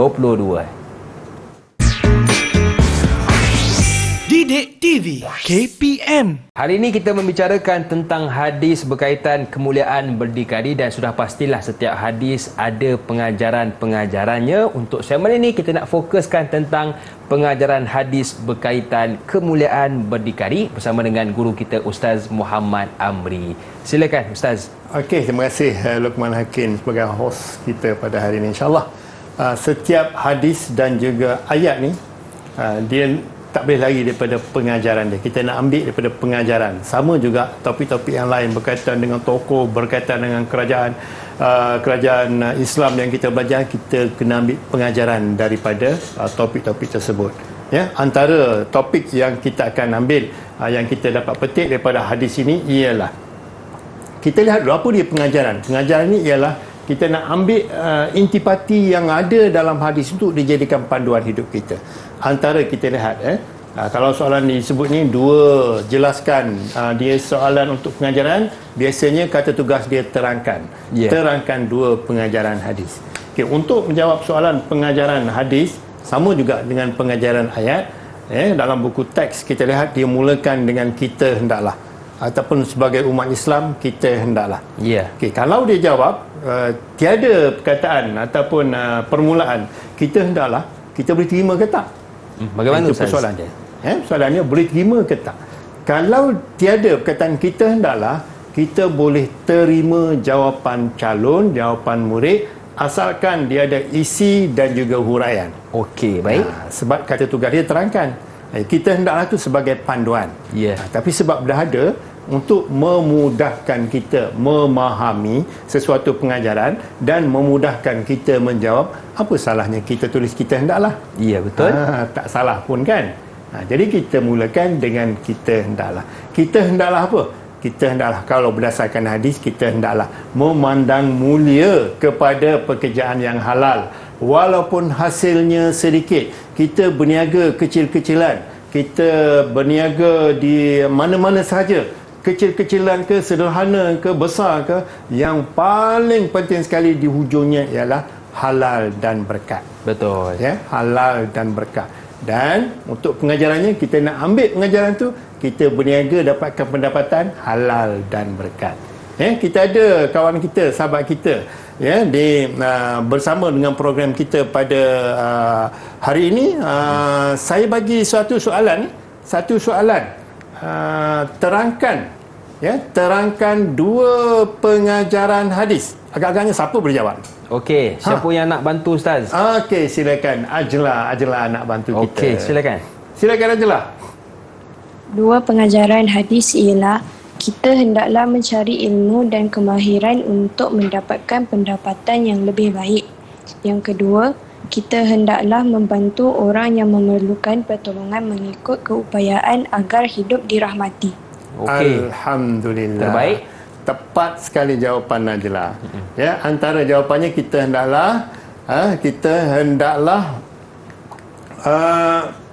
A: Didik TV KPM.
B: Hari ini kita membicarakan tentang hadis berkaitan kemuliaan berdikari dan sudah pastilah setiap hadis ada pengajaran-pengajarannya. Untuk segmen ini kita nak fokuskan tentang pengajaran hadis berkaitan kemuliaan berdikari bersama dengan guru kita Ustaz Muhammad Amri. Silakan Ustaz.
C: Okey, terima kasih Luqman Hakim sebagai host kita pada hari ini, insyaAllah. Setiap hadis dan juga ayat ni dia tak boleh lari daripada pengajaran dia. Kita nak ambil daripada pengajaran. Sama juga topik-topik yang lain berkaitan dengan tokoh, berkaitan dengan kerajaan Islam yang kita belajar, kita kena ambil pengajaran daripada topik-topik tersebut. Ya, antara topik yang kita akan ambil, yang kita dapat petik daripada hadis ini ialah, kita lihat dulu apa dia pengajaran. Pengajaran ini ialah kita nak ambil intipati yang ada dalam hadis itu dijadikan panduan hidup kita. Antara kita lihat kalau soalan disebut ni dua, jelaskan, dia soalan untuk pengajaran, biasanya kata tugas dia terangkan. Terangkan dua pengajaran hadis. Okay, untuk menjawab soalan pengajaran hadis, sama juga dengan pengajaran ayat, dalam buku teks kita lihat dia mulakan dengan kita hendaklah, ataupun sebagai umat Islam kita hendaklah. Okay, kalau dia jawab tiada perkataan ataupun permulaan kita hendaklah, kita boleh terima ke tak?
B: Bagaimana
C: itu persoalan dia? Soalannya boleh terima ke tak? Kalau tiada perkataan kita hendaklah, kita boleh terima jawapan calon, jawapan murid, asalkan dia ada isi dan juga huraian.
B: Okey, baik.
C: Sebab kata tugas dia terangkan. Kita hendaklah tu sebagai panduan. Tapi sebab dah ada, untuk memudahkan kita memahami sesuatu pengajaran dan memudahkan kita menjawab, apa salahnya kita tulis kita hendaklah?
B: Ya, betul.
C: Tak salah pun kan? Jadi kita mulakan dengan kita hendaklah. Kita hendaklah apa? Kita hendaklah, kalau berdasarkan hadis, kita hendaklah memandang mulia kepada pekerjaan yang halal. Walaupun hasilnya sedikit, kita berniaga kecil-kecilan, kita berniaga di mana-mana sahaja, kecil-kecilan ke, sederhana ke, besar ke, yang paling penting sekali di hujungnya ialah halal dan berkat.
B: Betul.
C: Halal dan berkat. Dan untuk pengajarannya, kita nak ambil pengajaran tu, kita berniaga dapatkan pendapatan halal dan berkat. Kita ada kawan kita, sahabat kita, bersama dengan program kita pada hari ini. Saya bagi satu soalan, terangkan dua pengajaran hadis. Agak-agaknya siapa boleh jawab?
B: Okey, siapa yang nak bantu Ustaz?
C: Okey, silakan Ajla nak bantu kita.
B: Okey,
C: silakan Ajla.
E: Dua pengajaran hadis ialah kita hendaklah mencari ilmu dan kemahiran untuk mendapatkan pendapatan yang lebih baik. Yang kedua, kita hendaklah membantu orang yang memerlukan pertolongan mengikut keupayaan agar hidup dirahmati.
B: Okey.
C: Alhamdulillah.
B: Terbaik.
C: Tepat sekali jawapan Najla. Antara jawapannya kita hendaklah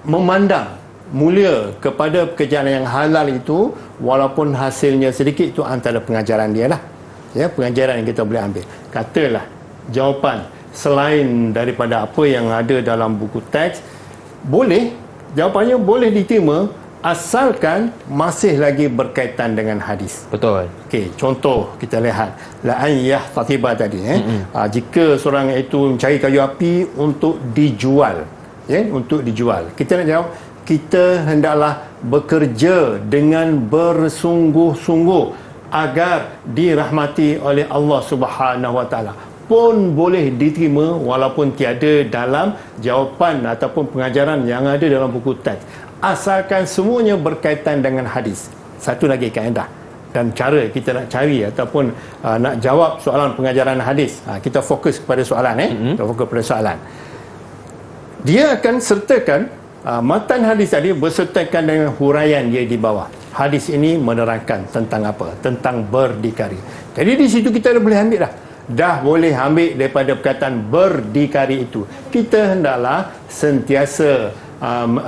C: memandang mulia kepada pekerjaan yang halal itu, walaupun hasilnya sedikit. Itu antara pengajaran dia lah. Pengajaran yang kita boleh ambil. Katalah jawapan selain daripada apa yang ada dalam buku teks, jawapannya boleh diterima asalkan masih lagi berkaitan dengan hadis.
B: Betul.
C: Okey, contoh kita lihat la an yahtatiba tadi. Jika seorang itu mencari kayu api untuk dijual, untuk dijual, kita nak jawab, kita hendaklah bekerja dengan bersungguh-sungguh agar dirahmati oleh Allah Subhanahu Wa Taala. Pun boleh diterima walaupun tiada dalam jawapan ataupun pengajaran yang ada dalam buku teks, asalkan semuanya berkaitan dengan hadis. Satu lagi kaedah dan cara kita nak cari ataupun nak jawab soalan pengajaran hadis, kita fokus kepada soalan. Kita fokus pada soalan. Dia akan sertakan matan hadis tadi bersertakan dengan huraian dia di bawah. Hadis ini menerangkan tentang apa? Tentang berdikari. Jadi di situ kita dah boleh ambil dah boleh ambil daripada perkataan berdikari itu. Kita hendaklah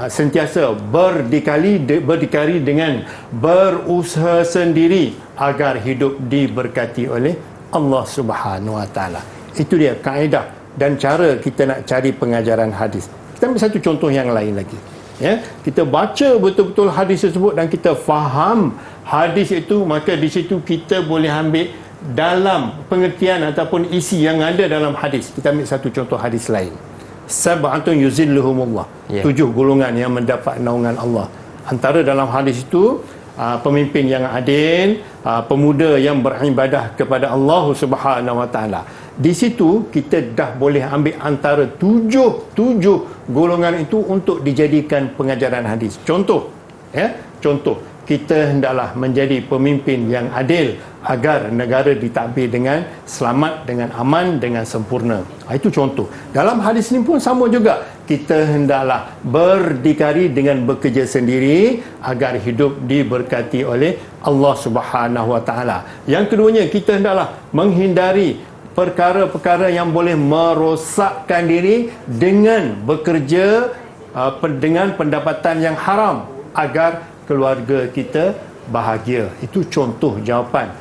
C: sentiasa berdikari dengan berusaha sendiri agar hidup diberkati oleh Allah Subhanahu Wa Taala. Itu dia kaedah dan cara kita nak cari pengajaran hadis. Kita ambil satu contoh yang lain lagi. Ya, kita baca betul-betul hadis tersebut dan kita faham hadis itu, maka di situ kita boleh ambil dalam pengertian ataupun isi yang ada dalam hadis. Kita ambil satu contoh hadis lain. Sab'atun yuzilluhumullah. 7 golongan yang mendapat naungan Allah. Antara dalam hadis itu pemimpin yang adil, pemuda yang beribadah kepada Allah Subhanahu Wa Taala. Di situ kita dah boleh ambil antara tujuh golongan itu untuk dijadikan pengajaran hadis. Contoh, contoh, kita hendaklah menjadi pemimpin yang adil agar negara ditadbir dengan selamat, dengan aman, dengan sempurna. Itu contoh. Dalam hadis ini pun sama juga. Kita hendaklah berdikari dengan bekerja sendiri agar hidup diberkati oleh Allah Subhanahu Wa Taala. Yang keduanya, kita hendaklah menghindari perkara-perkara yang boleh merosakkan diri dengan bekerja dengan pendapatan yang haram agar keluarga kita bahagia. Itu contoh jawapan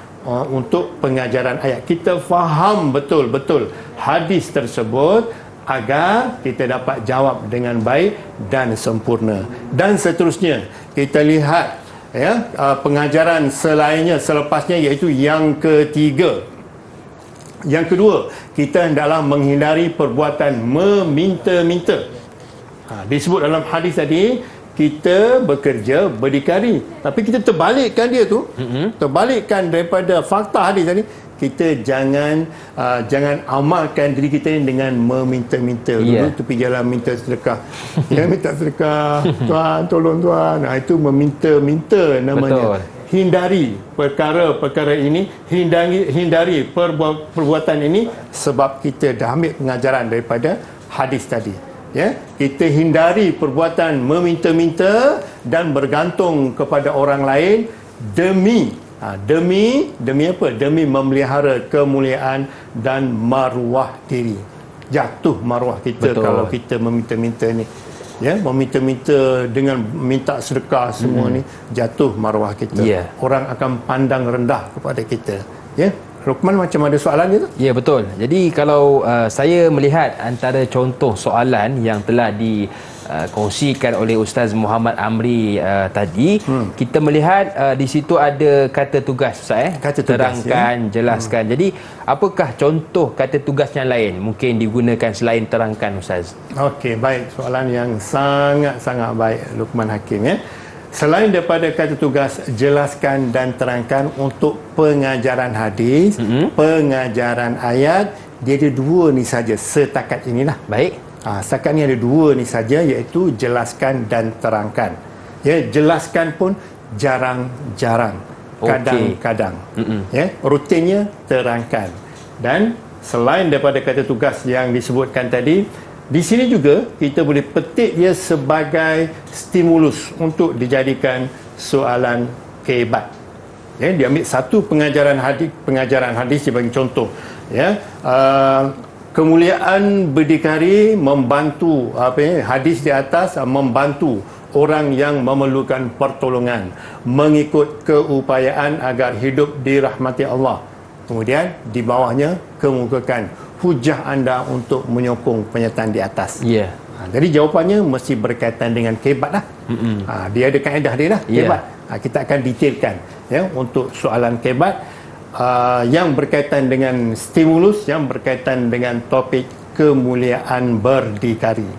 C: untuk pengajaran ayat. Kita faham betul-betul hadis tersebut agar kita dapat jawab dengan baik dan sempurna. Dan seterusnya, kita lihat pengajaran selainnya, selepasnya, iaitu yang ketiga. Yang kedua, kita hendaklah menghindari perbuatan meminta-minta. Disebut dalam hadis tadi, kita bekerja berdikari, tapi kita terbalikkan dia tu, terbalikkan daripada fakta hadis tadi. Kita jangan amalkan diri kita ini dengan meminta-minta. Dulu tepi jalan minta sedekah. Minta sedekah, Tuan tolong Tuan. Itu meminta-minta namanya. Betul. Hindari perkara-perkara ini, hindari perbuatan ini, sebab kita dah ambil pengajaran daripada hadis tadi. Kita hindari perbuatan meminta-minta dan bergantung kepada orang lain demi apa? Demi memelihara kemuliaan dan maruah diri. Jatuh maruah kita. Betul. Kalau kita meminta-minta ni. Meminta-minta dengan minta sedekah semua ni, jatuh maruah kita. Orang akan pandang rendah kepada kita. Luqman, macam ada soalan dia tu? Ya, betul. Jadi kalau saya melihat antara contoh soalan yang telah dikongsikan oleh Ustaz Muhammad Amri tadi, kita melihat di situ ada kata tugas, Ustaz. Kata tugas, terangkan, jelaskan. Jadi apakah contoh kata tugas yang lain mungkin digunakan selain terangkan, Ustaz? Okey, baik. Soalan yang sangat-sangat baik, Luqman Hakim. Selain daripada kata tugas jelaskan dan terangkan untuk pengajaran hadis, pengajaran ayat, dia ada dua ni saja setakat inilah. Baik. Setakat ni ada dua ni saja, iaitu jelaskan dan terangkan. Jelaskan pun jarang-jarang, kadang-kadang. Rutinnya terangkan. Dan selain daripada kata tugas yang disebutkan tadi, di sini juga kita boleh petik dia sebagai stimulus untuk dijadikan soalan kehebat. Dia ambil satu pengajaran hadis sebagai contoh. Kemuliaan berdikari membantu hadis di atas membantu orang yang memerlukan pertolongan, mengikut keupayaan agar hidup dirahmati Allah. Kemudian di bawahnya kemukakan hujah anda untuk menyokong pernyataan di atas. Jadi jawapannya mesti berkaitan dengan kehebat lah. Dia ada kaedah dia lah, kehebat. Kita akan detailkan untuk soalan kehebat yang berkaitan dengan stimulus, yang berkaitan dengan topik kemuliaan berdikari.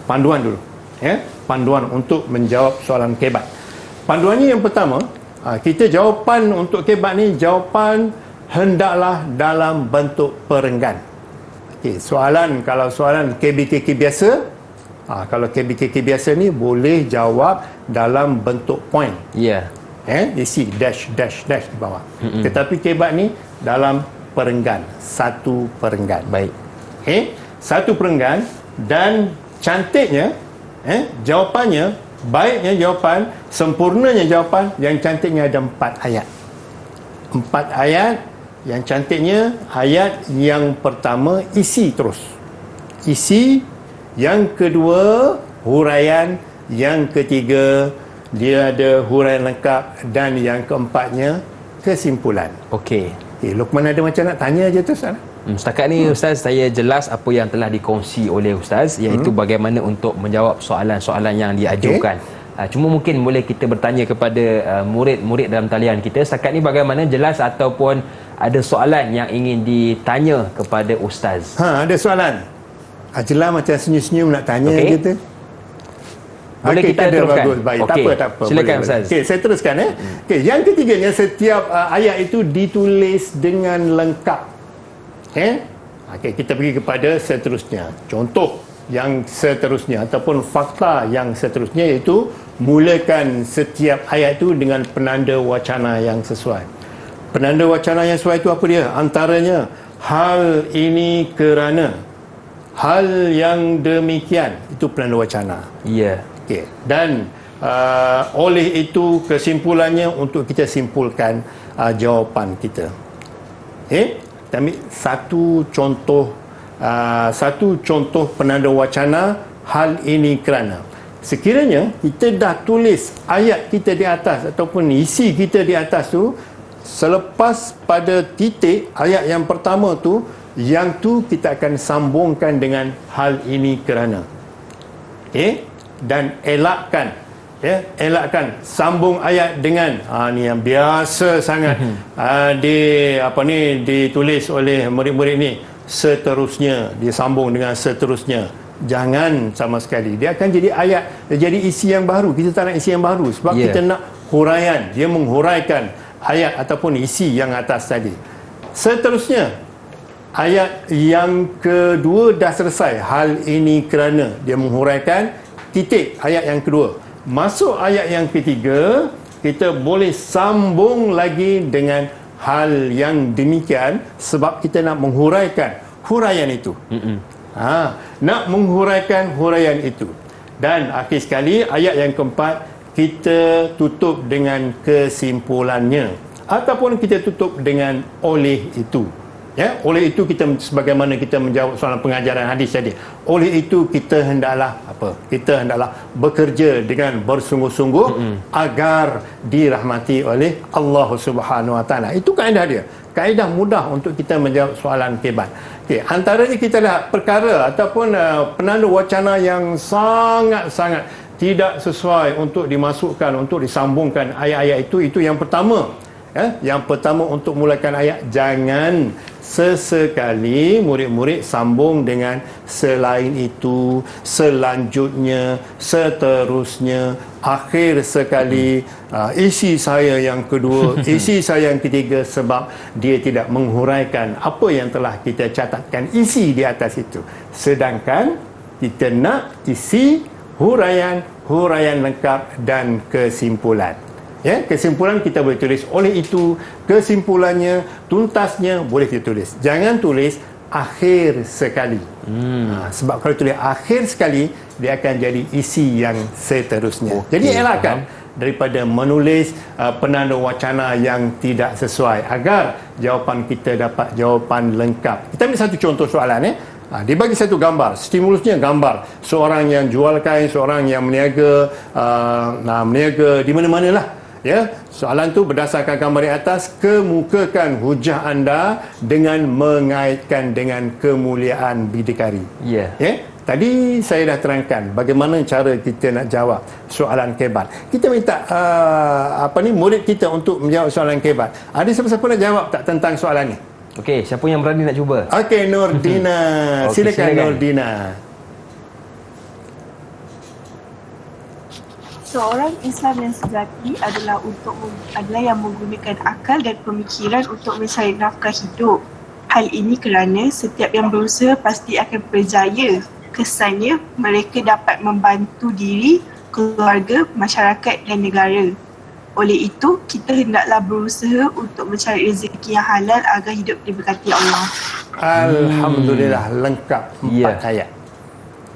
C: Panduan dulu. Panduan untuk menjawab soalan kehebat. Panduannya yang pertama, kita jawapan untuk kehebat ni, jawapan hendaklah dalam bentuk perenggan. Kalau soalan KBKK biasa, kalau KBKK biasa ni boleh jawab dalam bentuk point. Isi dash di bawah. Tetapi kehebat ni dalam perenggan, satu perenggan. Baik. Satu perenggan, dan cantiknya jawapannya, baiknya jawapan, sempurnanya jawapan, yang cantiknya ada 4 ayat. 4 ayat. Yang cantiknya ayat yang pertama isi terus. Isi. Yang kedua huraian. Yang ketiga dia ada huraian lengkap. Dan yang keempatnya kesimpulan. Okey. Luqman ada macam nak tanya je tu, Ustaz?
B: Setakat ni Ustaz, saya jelas apa yang telah dikongsi oleh Ustaz, iaitu bagaimana untuk menjawab soalan-soalan yang diajukan. Cuma mungkin boleh kita bertanya kepada murid-murid dalam talian kita. Setakat ni bagaimana, jelas ataupun ada soalan yang ingin ditanya kepada Ustaz?
C: Ada soalan? Jelas macam senyum-senyum nak tanya kita.
B: Boleh kita teruskan?
C: Bagus, baik. Tak apa.
B: Silakan
C: boleh.
B: Ustaz.
C: Okey, saya teruskan. Okey, yang ketiganya, setiap ayat itu ditulis dengan lengkap. Okey, kita pergi kepada seterusnya. Contoh yang seterusnya ataupun fakta yang seterusnya, iaitu mulakan setiap ayat itu dengan penanda wacana yang sesuai. Penanda wacana yang sesuai itu apa dia? Antaranya, hal ini kerana, hal yang demikian, itu penanda wacana.
B: Ya.
C: Okey. Dan oleh itu kesimpulannya untuk kita simpulkan jawapan kita. Kita ambil satu contoh penanda wacana, hal ini kerana. Sekiranya kita dah tulis ayat kita di atas ataupun isi kita di atas tu, selepas pada titik ayat yang pertama tu, yang tu kita akan sambungkan dengan hal ini kerana. Dan elakkan sambung ayat dengan ni yang biasa sangat ditulis oleh murid-murid ni, seterusnya, disambung dengan seterusnya. Jangan sama sekali. Dia akan jadi ayat, jadi isi yang baru. Kita tak nak isi yang baru sebab kita nak huraian. Dia menghuraikan ayat ataupun isi yang atas tadi. Seterusnya, ayat yang kedua dah selesai, hal ini kerana, dia menghuraikan titik ayat yang kedua. Masuk ayat yang ketiga, kita boleh sambung lagi dengan hal yang demikian sebab kita nak menghuraikan huraian itu. Nak menghuraikan huraian itu. Dan akhir sekali, ayat yang keempat, kita tutup dengan kesimpulannya ataupun kita tutup dengan oleh itu. Oleh itu, kita sebagaimana kita menjawab soalan pengajaran hadis tadi, oleh itu kita hendaklah bekerja dengan bersungguh-sungguh agar dirahmati oleh Allah Subhanahu Wa Taala. Itu kaedah dia. Kaedah mudah untuk kita menjawab soalan kebat. Okey, antaranya kita lihat perkara ataupun penanda wacana yang sangat-sangat tidak sesuai untuk dimasukkan, untuk disambungkan ayat-ayat itu yang pertama. Yang pertama, untuk mulakan ayat, jangan sesekali murid-murid sambung dengan selain itu, selanjutnya, seterusnya, akhir sekali, isi saya yang kedua, isi saya yang ketiga, sebab dia tidak menghuraikan apa yang telah kita catatkan isi di atas itu. Sedangkan kita nak isi huraian lengkap dan kesimpulan. Kesimpulan kita boleh tulis oleh itu, kesimpulannya, tuntasnya boleh kita tulis. Jangan tulis akhir sekali. Sebab kalau tulis akhir sekali, dia akan jadi isi yang seterusnya. Jadi elakkan daripada menulis penanda wacana yang tidak sesuai agar jawapan kita dapat jawapan lengkap. Kita ambil satu contoh soalan. Dia bagi satu gambar, stimulusnya gambar seorang yang jual kain, seorang yang meniaga di mana-mana lah. Soalan tu berdasarkan gambar di atas, kemukakan hujah anda dengan mengaitkan dengan kemuliaan bidikari. Tadi saya dah terangkan bagaimana cara kita nak jawab soalan kebat. Kita minta murid kita untuk menjawab soalan kebat. Ada siapa-siapa nak jawab tak tentang soalan ni?
B: Okey, siapa yang berani nak cuba?
C: Okey, Nurdina. Silakan Nurdina.
G: Seorang Islam yang sejati adalah yang menggunakan akal dan pemikiran untuk mencari nafkah hidup. Hal ini kerana setiap yang berusaha pasti akan berjaya. Kesannya, mereka dapat membantu diri, keluarga, masyarakat dan negara. Oleh itu, kita hendaklah berusaha untuk mencari rezeki yang halal agar hidup diberkati Allah.
C: Alhamdulillah, lengkap 4 ayat.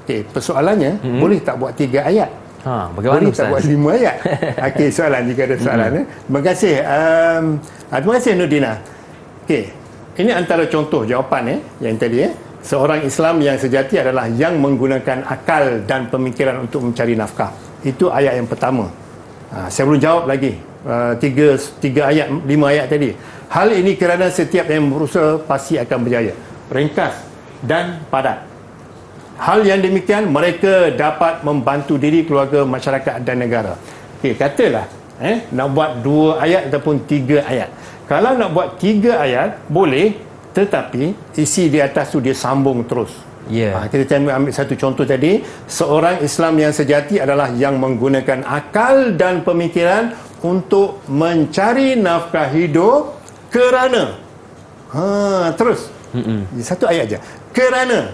C: Okey, persoalannya, boleh tak buat 3 ayat?
B: Bagaimana
C: boleh tak buat 5 ayat? Okey, soalan jika ada soalan. Terima kasih. Terima kasih Nurdina. Okey, ini antara contoh jawapan yang tadi. Seorang Islam yang sejati adalah yang menggunakan akal dan pemikiran untuk mencari nafkah. Itu ayat yang pertama. Saya belum jawab lagi 3 ayat, 5 ayat tadi. Hal ini kerana setiap yang berusaha pasti akan berjaya. ringkas dan padat. Hal yang demikian mereka dapat membantu diri, keluarga, masyarakat dan negara. Okey, katalah nak buat 2 ayat ataupun 3 ayat. Kalau nak buat 3 ayat boleh, tetapi isi di atas tu dia sambung terus. Kita ambil satu contoh tadi, seorang Islam yang sejati adalah yang menggunakan akal dan pemikiran untuk mencari nafkah hidup kerana terus satu ayat je, kerana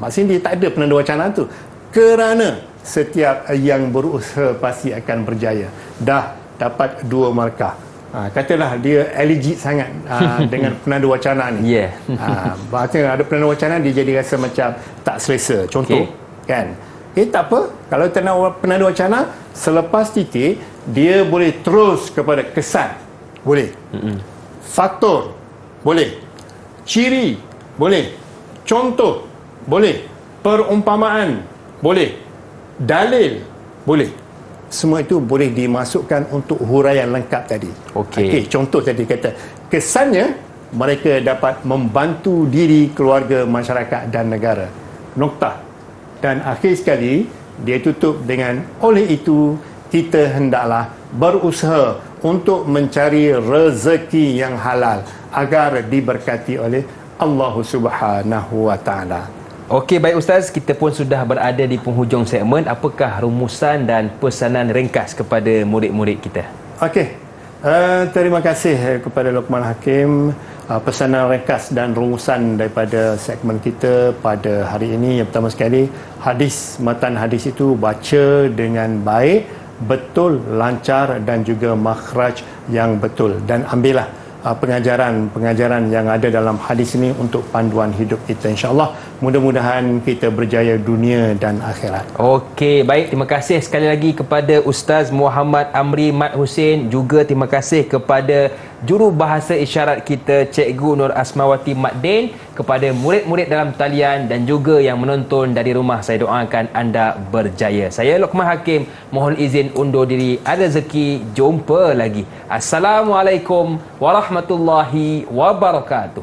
C: maksudnya dia tak ada penanda wacana tu, kerana setiap yang berusaha pasti akan berjaya. Dah dapat 2 markah. Katalah dia allergic sangat dengan penanda wacana ni. Maksudnya ada penanda wacana, dia jadi rasa macam tak selesa. Contoh, kan? Tak apa. Kalau penanda wacana, selepas titik, dia boleh terus kepada kesan. Boleh. Faktor. Boleh. Ciri. Boleh. Contoh. Boleh. Perumpamaan. Boleh. Dalil. Boleh. Semua itu boleh dimasukkan untuk huraian lengkap tadi. Okey, contoh tadi kata, kesannya mereka dapat membantu diri, keluarga, masyarakat dan negara. Noktah. Dan akhir sekali, dia tutup dengan, oleh itu, kita hendaklah berusaha untuk mencari rezeki yang halal agar diberkati oleh Allah Subhanahu wa Ta'ala.
B: Okey, baik Ustaz, kita pun sudah berada di penghujung segmen. Apakah rumusan dan pesanan ringkas kepada murid-murid kita?
C: Okey, terima kasih kepada Luqman Hakim. Pesanan ringkas dan rumusan daripada segmen kita pada hari ini. Yang pertama sekali, matan hadis itu baca dengan baik, betul, lancar dan juga makhraj yang betul. Dan ambillah pengajaran yang ada dalam hadis ini untuk panduan hidup kita, insya-Allah. Mudah-mudahan kita berjaya dunia dan akhirat.
B: Okey, baik, terima kasih sekali lagi kepada Ustaz Muhammad Amri Mat Hussein, juga terima kasih kepada juru bahasa isyarat kita Cikgu Nur Asmawati Mat Din, kepada murid-murid dalam talian dan juga yang menonton dari rumah. Saya doakan anda berjaya. Saya Luqman Hakim, mohon izin undur diri. Ada rezeki, jumpa lagi. Assalamualaikum warahmatullahi wabarakatuh.